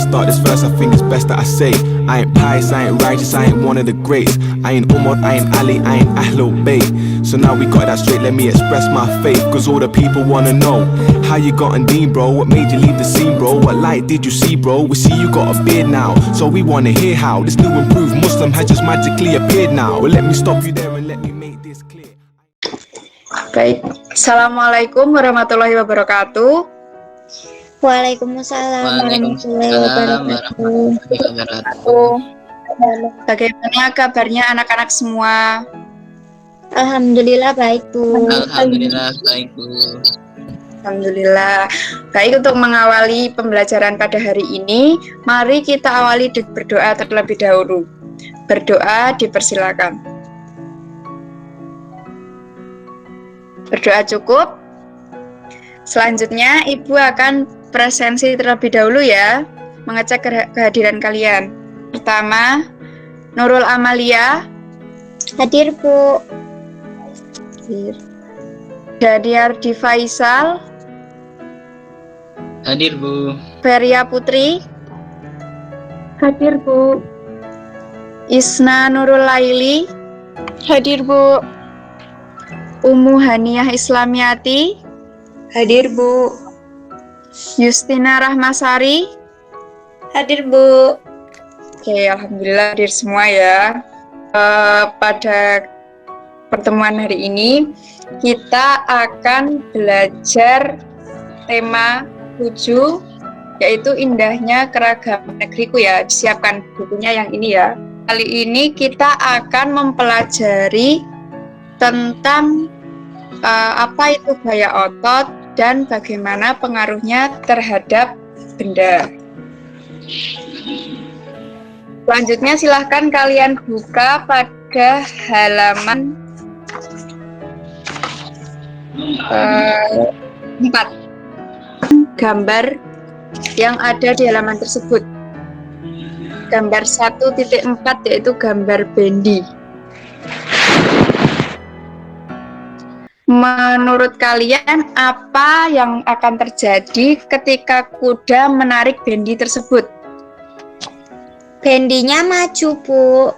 start this verse, I think it's best that I say I ain't pious, I ain't righteous, I ain't one of the greats. I ain't Umar, I ain't Ali, I ain't Ahlul Bayt. So now we got that straight, let me express my faith. Cause all the people wanna know how you got on Dean, bro. What made you leave the scene, bro? What light did you see, bro? We see you got a beard now, so we wanna hear how this new improved Muslim has just magically appeared now. Well, let me stop you there and let me make this clear. Baik, Assalamualaikum warahmatullahi wabarakatuh. Waalaikumsalam warahmatullahi wabarakatuh. Bagaimana kabarnya anak-anak semua? Alhamdulillah baik, Bu. Alhamdulillah baik, Bu. Alhamdulillah. Baik, untuk mengawali pembelajaran pada hari ini, mari kita awali dengan berdoa terlebih dahulu. Berdoa dipersilakan. Berdoa cukup. Selanjutnya, Ibu akan presensi terlebih dahulu ya, mengecek kehadiran kalian. Pertama, Nurul Amalia. Hadir, Bu. Daniardi Faisal. Hadir, Bu. Feria Putri. Hadir, Bu. Isna Nurul Laili. Hadir, Bu. Ummu Haniah Islamiati. Hadir, Bu. Justina Rahmasari. Hadir, Bu. Oke, alhamdulillah hadir semua ya. Pada pertemuan hari ini kita akan belajar tema 7, yaitu indahnya keragaman negeriku ya. Siapkan bukunya yang ini ya. Kali ini kita akan mempelajari tentang apa itu gaya otot dan bagaimana pengaruhnya terhadap benda. Selanjutnya silahkan kalian buka pada halaman 4. Gambar yang ada di halaman tersebut. Gambar 1.4 yaitu gambar bendi. Menurut kalian apa yang akan terjadi ketika kuda menarik bendi tersebut? Bendinya maju, Bu.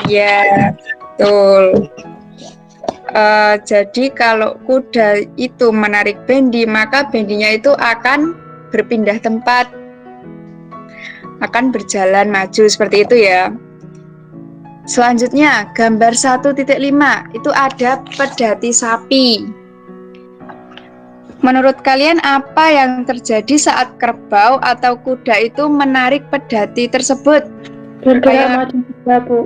Ya, betul. Jadi kalau kuda itu menarik bendi, maka bendinya itu akan berpindah tempat, akan berjalan maju seperti itu ya. Selanjutnya, gambar 1.5 itu ada pedati sapi. Menurut kalian apa yang terjadi saat kerbau atau kuda itu menarik pedati tersebut? Bergerak maju juga, Bu.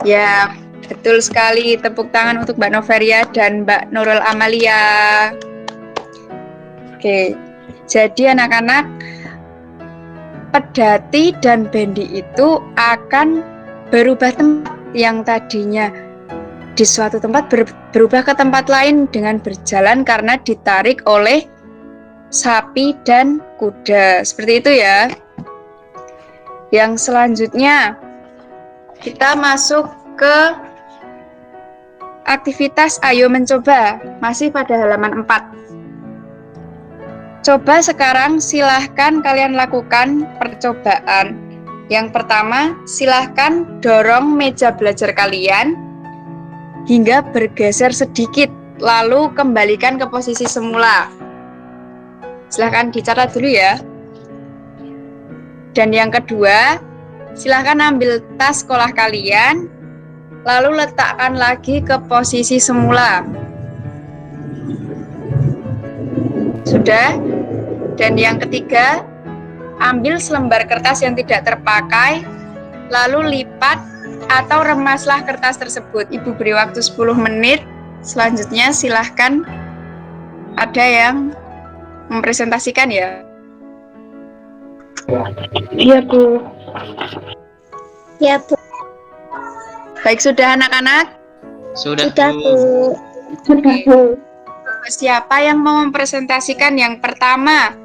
Ya, betul sekali. Tepuk tangan untuk Mbak Noveria dan Mbak Nurul Amalia. Oke, jadi anak-anak, pedati dan bendi itu akan berubah tempat. Yang tadinya di suatu tempat berubah ke tempat lain dengan berjalan karena ditarik oleh sapi dan kuda. Seperti itu ya. Yang selanjutnya kita masuk ke aktivitas ayo mencoba, masih pada halaman 4. Coba sekarang silahkan kalian lakukan percobaan. Yang pertama, silahkan dorong meja belajar kalian hingga bergeser sedikit, lalu kembalikan ke posisi semula. Silahkan dicatat dulu ya. Dan yang kedua, silahkan ambil tas sekolah kalian, lalu letakkan lagi ke posisi semula. Sudah? Dan yang ketiga, ambil selembar kertas yang tidak terpakai, lalu lipat atau remaslah kertas tersebut. Ibu beri waktu 10 menit. Selanjutnya silahkan ada yang mempresentasikan ya. Iya, Bu. Ya, Bu. Baik, sudah anak-anak? Sudah, Sudah, Bu. Bu. Sudah, Bu. Siapa yang mau mempresentasikan yang pertama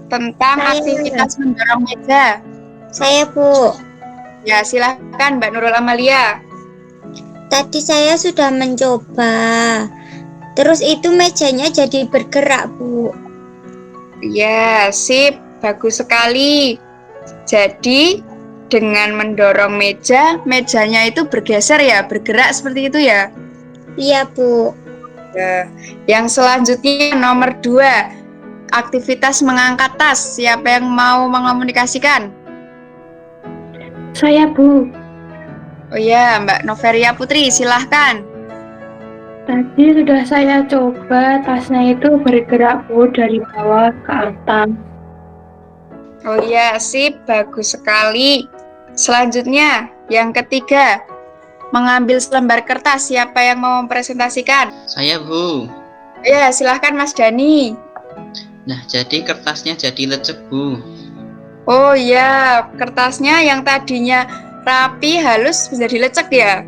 tentang Saya. aktivitas mendorong meja? Saya, Bu. Ya, silahkan Mbak Nurul Amalia. Tadi saya sudah mencoba. Terus itu mejanya jadi bergerak, Bu. Ya, sip. bagus sekali. Jadi dengan mendorong meja, mejanya itu bergeser ya, bergerak seperti itu ya. Iya, Bu. Ya. Yang selanjutnya nomor 2, aktivitas mengangkat tas. Siapa yang mau mengomunikasikan? Saya, Bu. Oh ya, Mbak Noveria Putri, silahkan. Tadi sudah saya coba, tasnya itu bergerak, Bu, dari bawah ke atas. Oh ya, sip, bagus sekali. Selanjutnya, yang ketiga, mengambil selembar kertas. Siapa yang mau mempresentasikan? Saya, Bu. Ya, silahkan Mas Dani. Nah, jadi kertasnya jadi lecek, Bu. Oh ya, kertasnya yang tadinya rapi, halus, menjadi lecek ya?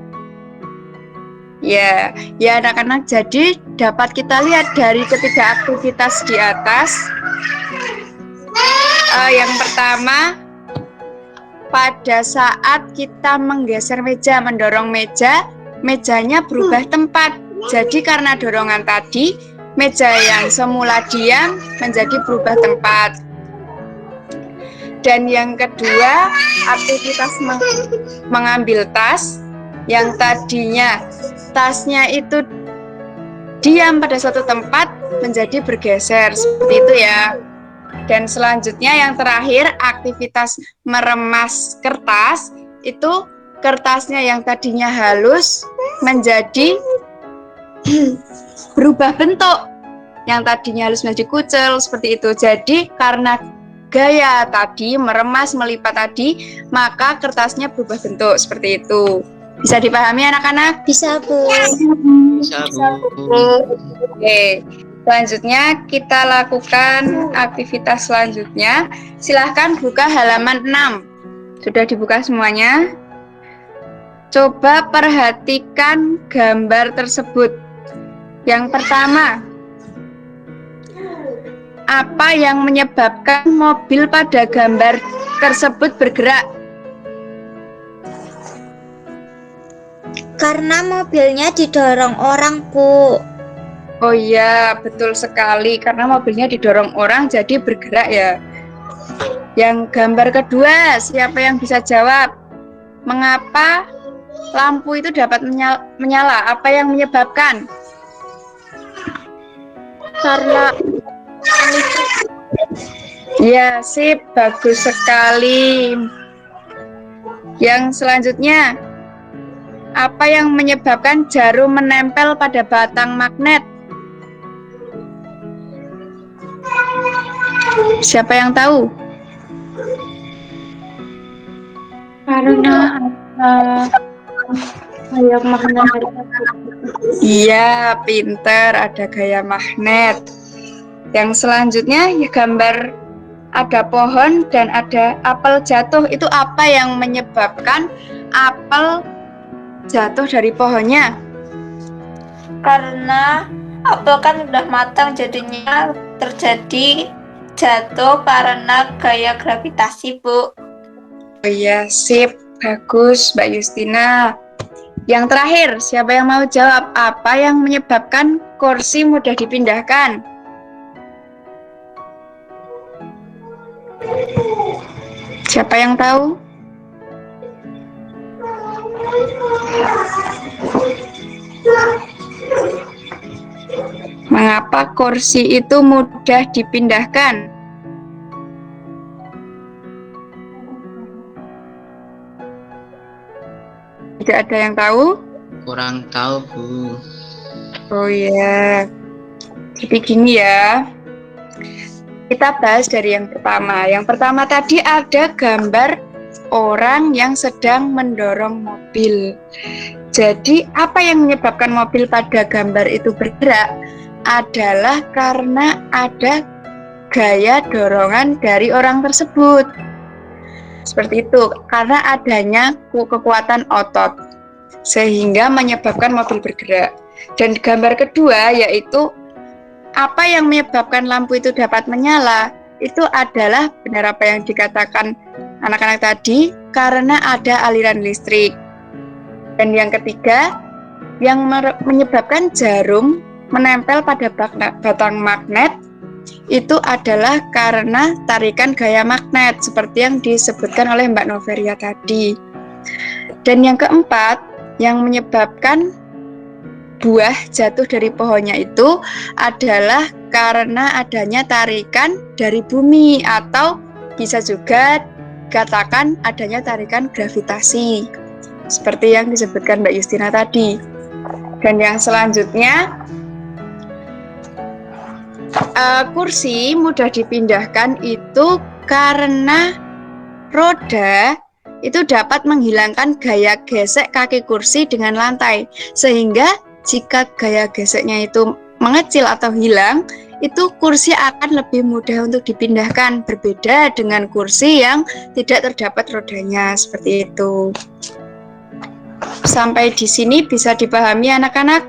Ya anak-anak, jadi dapat kita lihat dari ketiga aktivitas di atas. Yang pertama, pada saat kita menggeser meja, mendorong meja, mejanya berubah tempat. Jadi karena dorongan tadi, meja yang semula diam menjadi berubah tempat. Dan yang kedua, aktivitas mengambil tas, yang tadinya tasnya itu diam pada suatu tempat menjadi bergeser, seperti itu ya. Dan selanjutnya yang terakhir, aktivitas meremas kertas, itu kertasnya yang tadinya halus menjadi berubah bentuk, yang tadinya halus menjadi kucel, seperti itu. Jadi karena gaya tadi, meremas, melipat tadi, maka kertasnya berubah bentuk, seperti itu. Bisa dipahami anak-anak? Bisa, Bu. Bisa, Bu. Oke, selanjutnya kita lakukan aktivitas selanjutnya. Silahkan buka halaman 6. Sudah dibuka semuanya? Coba perhatikan gambar tersebut. Yang pertama, apa yang menyebabkan mobil pada gambar tersebut bergerak? Karena mobilnya didorong orang, Bu. Oh iya, betul sekali. Karena mobilnya didorong orang, jadi bergerak ya. Yang gambar kedua, siapa yang bisa jawab? Mengapa lampu itu dapat menyala? Apa yang menyebabkan? Karena Ya, sip. Bagus sekali. Yang selanjutnya, apa yang menyebabkan jarum menempel pada batang magnet? Siapa yang tahu? Karena ada gaya magnet. Iya, pinter, ada gaya magnet. Yang selanjutnya, ya gambar ada pohon dan ada apel jatuh. Itu apa yang menyebabkan apel jatuh dari pohonnya? Karena apel kan udah matang, jadinya terjadi jatuh karena gaya gravitasi, Bu. Oh iya, sip. Bagus, Mbak Justina. Yang terakhir, siapa yang mau jawab? Apa yang menyebabkan kursi mudah dipindahkan? Siapa yang tahu? Mengapa kursi itu mudah dipindahkan? Tidak ada yang tahu? Kurang tahu, Bu. Oh ya. Jadi gini ya. Kita bahas dari yang pertama. Yang pertama tadi ada gambar orang yang sedang mendorong mobil. Jadi apa yang menyebabkan mobil pada gambar itu bergerak adalah karena ada gaya dorongan dari orang tersebut. Seperti itu, karena adanya kekuatan otot sehingga menyebabkan mobil bergerak. Dan gambar kedua yaitu apa yang menyebabkan lampu itu dapat menyala, itu adalah benar apa yang dikatakan anak-anak tadi, karena ada aliran listrik. Dan yang ketiga, yang menyebabkan jarum menempel pada batang magnet itu adalah karena tarikan gaya magnet seperti yang disebutkan oleh Mbak Noveria tadi. Dan yang keempat, yang menyebabkan buah jatuh dari pohonnya itu adalah karena adanya tarikan dari bumi, atau bisa juga katakan adanya tarikan gravitasi seperti yang disebutkan Mbak Justina tadi. Dan yang selanjutnya, kursi mudah dipindahkan itu karena roda itu dapat menghilangkan gaya gesek kaki kursi dengan lantai, sehingga jika gaya geseknya itu mengecil atau hilang, itu kursi akan lebih mudah untuk dipindahkan, berbeda dengan kursi yang tidak terdapat rodanya, seperti itu. Sampai di sini bisa dipahami anak-anak?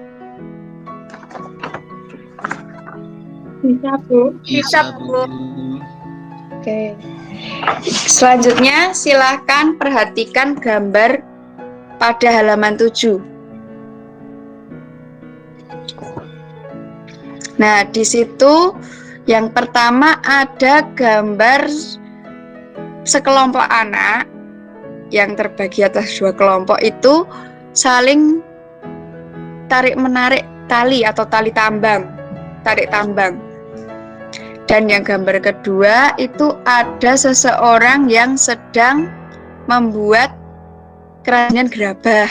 Bisa, Bu. Bisa, Bu. Oke. Selanjutnya silahkan perhatikan gambar pada halaman 7. Nah, di situ yang pertama ada gambar sekelompok anak yang terbagi atas 2 kelompok itu saling tarik-menarik tali atau tali tambang, tarik tambang. Dan yang gambar kedua itu ada seseorang yang sedang membuat kerajinan gerabah.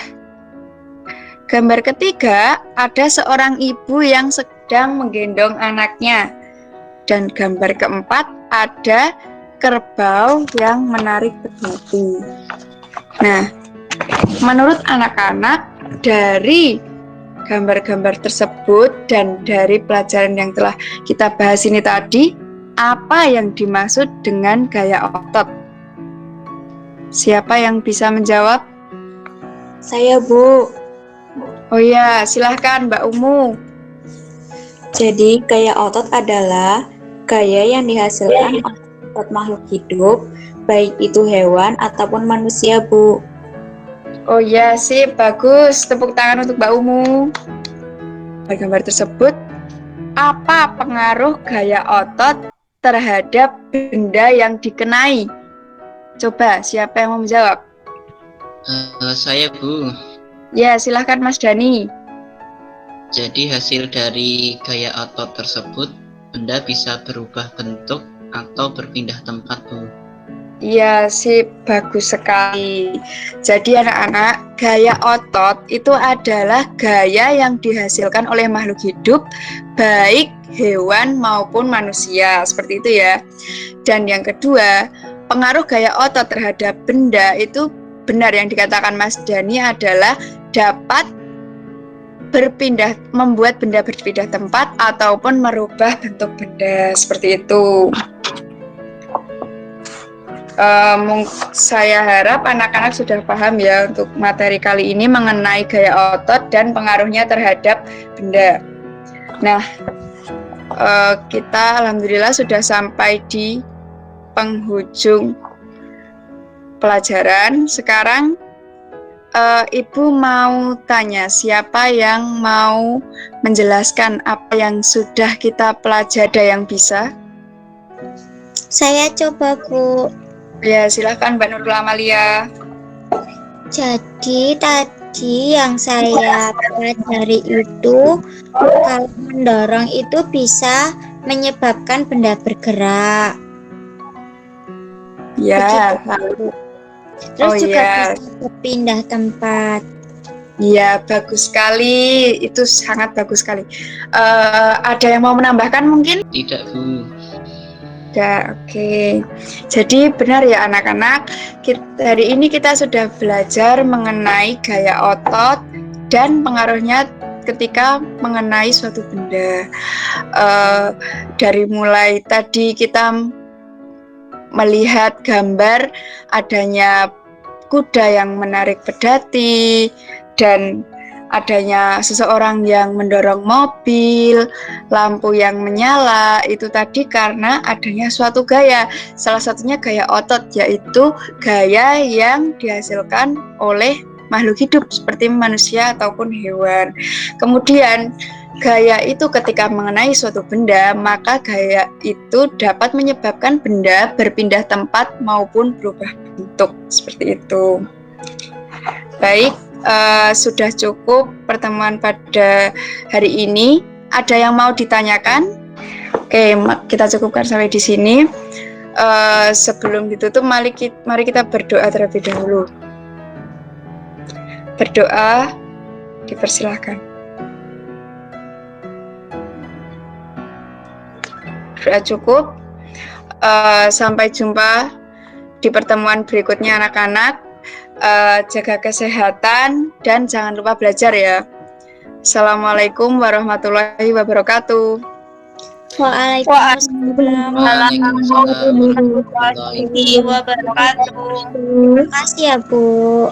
Gambar ketiga ada seorang ibu yang sedang menggendong anaknya. Dan gambar keempat ada kerbau yang menarik pedati. Nah, menurut anak-anak, dari gambar-gambar tersebut dan dari pelajaran yang telah kita bahas ini tadi, apa yang dimaksud dengan gaya otot? Siapa yang bisa menjawab? Saya, Bu. Oh ya, silahkan Mbak Umu. Jadi, gaya otot adalah gaya yang dihasilkan oleh otot makhluk hidup, baik itu hewan ataupun manusia, Bu. Oh ya, sip, bagus. Tepuk tangan untuk Mbak Umu. Pada gambar tersebut, apa pengaruh gaya otot terhadap benda yang dikenai? Coba, siapa yang mau menjawab? Saya, Bu. Ya, silahkan Mas Dani. Jadi hasil dari gaya otot tersebut, benda bisa berubah bentuk atau berpindah tempat, Bu. Iya sih, bagus sekali. Jadi anak-anak, gaya otot itu adalah gaya yang dihasilkan oleh makhluk hidup, baik hewan maupun manusia, seperti itu ya. Dan yang kedua, pengaruh gaya otot terhadap benda itu benar yang dikatakan Mas Dani adalah dapat membuat benda berpindah tempat ataupun merubah bentuk benda, seperti itu. Saya harap anak-anak sudah paham ya untuk materi kali ini mengenai gaya otot dan pengaruhnya terhadap benda. Nah, kita alhamdulillah sudah sampai di penghujung pelajaran. Sekarang Ibu mau tanya, siapa yang mau menjelaskan apa yang sudah kita pelajari? Ada yang bisa? Saya coba, Bu. Ya, silakan Mbak Nurul Amalia. Jadi tadi yang saya pelajari itu, kalau mendorong itu bisa menyebabkan benda bergerak. Ya, Begitu. Terus juga bisa berpindah tempat. ya, bagus sekali. Itu sangat bagus sekali. Ada yang mau menambahkan mungkin? Tidak, Bu. Ya, oke. Jadi benar ya anak-anak, hari ini kita sudah belajar mengenai gaya otot dan pengaruhnya ketika mengenai suatu benda. Dari mulai tadi kita melihat gambar adanya kuda yang menarik pedati dan adanya seseorang yang mendorong mobil, lampu yang menyala, itu tadi karena adanya suatu gaya. Salah satunya gaya otot, yaitu gaya yang dihasilkan oleh makhluk hidup seperti manusia ataupun hewan. Kemudian gaya itu ketika mengenai suatu benda, maka gaya itu dapat menyebabkan benda berpindah tempat maupun berubah bentuk, seperti itu. Baik, sudah cukup pertemuan pada hari ini. Ada yang mau ditanyakan? Oke, kita cukupkan sampai di sini. Sebelum ditutup, mari kita berdoa terlebih dahulu. Berdoa, dipersilahkan. Doa cukup. Sampai jumpa di pertemuan berikutnya anak-anak. Jaga kesehatan dan jangan lupa belajar ya. Assalamualaikum warahmatullahi wabarakatuh. Waalaikumsalam warahmatullahi wabarakatuh. Terima kasih ya Bu.